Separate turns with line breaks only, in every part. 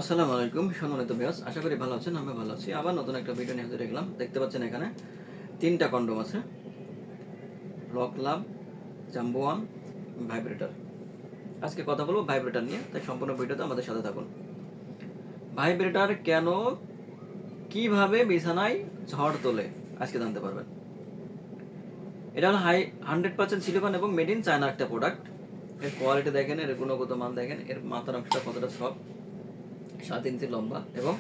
আসসালামু আলাইকুম সম্মানিত ভিউয়ার্স, আশা করি ভালো আছেন। আমি ভালো আছি। আবার নতুন একটা ভিডিও নিয়ে হাজির হলাম। দেখতে পাচ্ছেন এখানে 3টা কন্ডম আছে, লক লাভ, জাম্বো ওয়ান, ভাইব্রেটর। আজকে কথা বলবো ভাইব্রেটর নিয়ে, তাই সম্পূর্ণ ভিডিওতে আমাদের সাথে থাকুন। ভাইব্রেটর কেন, কিভাবে বিছানায় ঝড় তোলে আজকে জানতে পারবেন। এটা হলো 100% সিলিকন এবং মেড ইন চায়না একটা প্রোডাক্ট। এর কোয়ালিটি দেখেন, এর গুণগত মান দেখেন, এর মাথার অংশটা কতটা সফট, 7 ইঞ্চি লম্বা এবং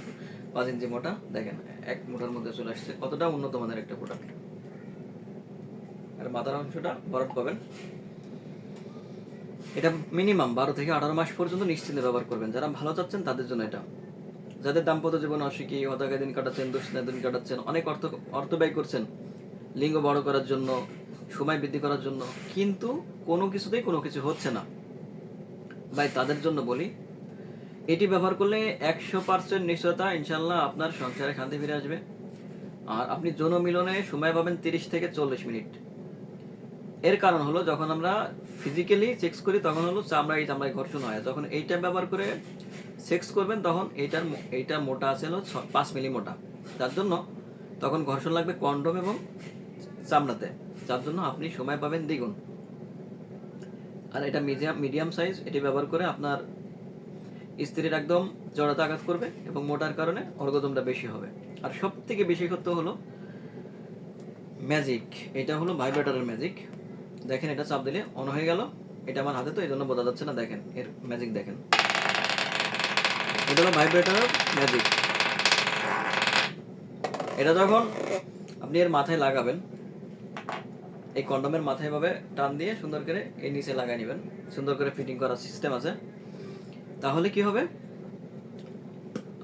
5 ইঞ্চি মোটা। দেখেন এক মুঠার মধ্যে চলে আসছে, কতটা উন্নত মানের একটা প্রোডাক্ট। আর মাথার অংশটা বরফ পাবেন। এটা মিনিমাম 12 থেকে 18 মাস পর্যন্ত নিশ্চিন্তে ব্যবহার করবেন। যারা ভালো চাচ্ছেন তাদের জন্য এটা। যাদের দাম্পত্য জীবন অসুখী, হতাশায় দিন কাটাচ্ছেন, দুশ্চিন্তায় দিন কাটাচ্ছেন, অনেক অর্থ ব্যয় করছেন লিঙ্গ বড় করার জন্য, সময় বৃদ্ধি করার জন্য, কিন্তু কোনো কিছুতেই কোনো কিছু হচ্ছে না ভাই, তাদের জন্য বলি এটি ব্যবহার করলে 100% নিশ্চয়তা ইনশাল্লাহ আপনার সংসারে শান্তি ফিরে আসবে। আর আপনি যৌন মিলনে সময় পাবেন 30 থেকে 40 মিনিট। এর কারণ হলো, যখন আমরা ফিজিক্যালি সেক্স করি তখন হলো চামড়ায় চামড়ায় ঘর্ষণ হয়। যখন এইটা ব্যবহার করে সেক্স করবেন তখন এইটার মোটা আছে হলো 5 মিলি মোটা। যার জন্য তখন ঘর্ষণ লাগবে কন্ডম এবং চামড়াতে, যার জন্য আপনি সময় পাবেন দ্বিগুণ। আর এটা মিডিয়াম সাইজ, এটি ব্যবহার করে আপনার স্ত্রীর একদম জড়তা আঘাত করবে এবং মোটার কারণে অর্গজমটা বেশি হবে। আর সব থেকে বেশি করতে হলো ম্যাজিক, এটা হলো ভাইব্রেটরের ম্যাজিক। দেখেন এটা চাপ দিলে অন হয়ে গেল। এটা আমার হাতে তো এই জন্য বোঝা যাচ্ছে না, দেখেন এর ম্যাজিক দেখেন। এটা হলো ভাইব্রেটরের ম্যাজিক। এটা যখন আপনি এর মাথায় লাগাবেন, এই কন্ডমের মাথায় এভাবে টান দিয়ে সুন্দর করে এই নিচে লাগাই নেবেন। সুন্দর করে ফিটিং করার সিস্টেম আছে। তাহলে কি হবে,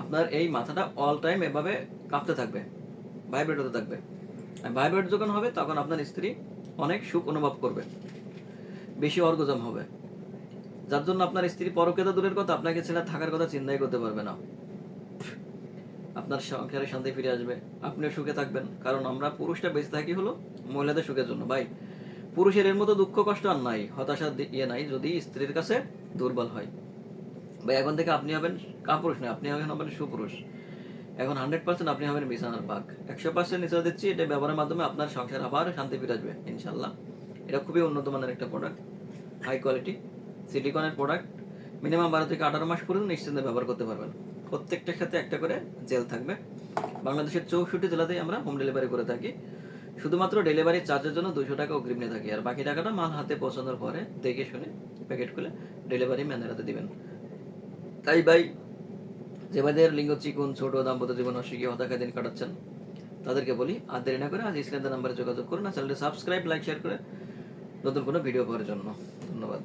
আপনার এই মাথাটা অল টাইম এভাবে কাঁপতে থাকবে, ভাইব্রেট হতে থাকবে। আর ভাইব্রেট যখন হবে তখন আপনার স্ত্রী অনেক সুখ অনুভব করবে, বেশি অর্গজম হবে। যার জন্য আপনার স্ত্রী পরকীয়া দূরের কথা, আপনাকে ছেলে থাকার কথা চিন্তাই করতে পারবে না। আপনার সংসারে শান্তি ফিরে আসবে, আপনিও সুখে থাকবেন। কারণ আমরা পুরুষটা বেঁচে থাকি হলো মহিলাদের সুখের জন্য ভাই। পুরুষের এর মতো দুঃখ কষ্ট আর নাই, হতাশার নাই যদি স্ত্রীর কাছে দুর্বল হয় ভাই। এখন থেকে আপনি হবেন কাপুরুষ নয়, আপনি হবেন সুপুরুষ। এখন 100% আপনি হবেন বিছানার বাঘ। 100% নিশ্চয় দিচ্ছি, এটা ব্যবহারের মাধ্যমে আপনার সংসার আবার শান্তি ফিরে আসবে ইনশাল্লাহ। এটা খুবই উন্নত মানের একটা প্রোডাক্ট, হাই কোয়ালিটি সিলিকনের প্রোডাক্ট। মিনিমাম 12 থেকে 18 মাস পর্যন্ত নিশ্চিন্তে ব্যবহার করতে পারবেন। প্রত্যেকটার সাথে একটা করে জেল থাকবে। বাংলাদেশের 64 জেলাতেই আমরা হোম ডেলিভারি করে থাকি। শুধুমাত্র ডেলিভারি চার্জের জন্য 200 টাকা অগ্রিম নিয়ে থাকি। আর বাকি টাকাটা মাল হাতে পৌঁছানোর পরে দেখে শুনে প্যাকেট খুলে ডেলিভারি ম্যানের হাতে দিবেন। তাই ভাই, যে ভাইদের লিঙ্গ চিকুন, ছোট, দাম্পত্য জীবন অসুখী, হতাশায় দিন কাটাচ্ছেন, তাদেরকে বলি আর দেরি না করে আজ স্ক্রিনের নাম্বারে যোগাযোগ করুন। আর চ্যানেলটি সাবস্ক্রাইব, লাইক, শেয়ার করে নতুন কোনো ভিডিও পাওয়ার জন্য ধন্যবাদ।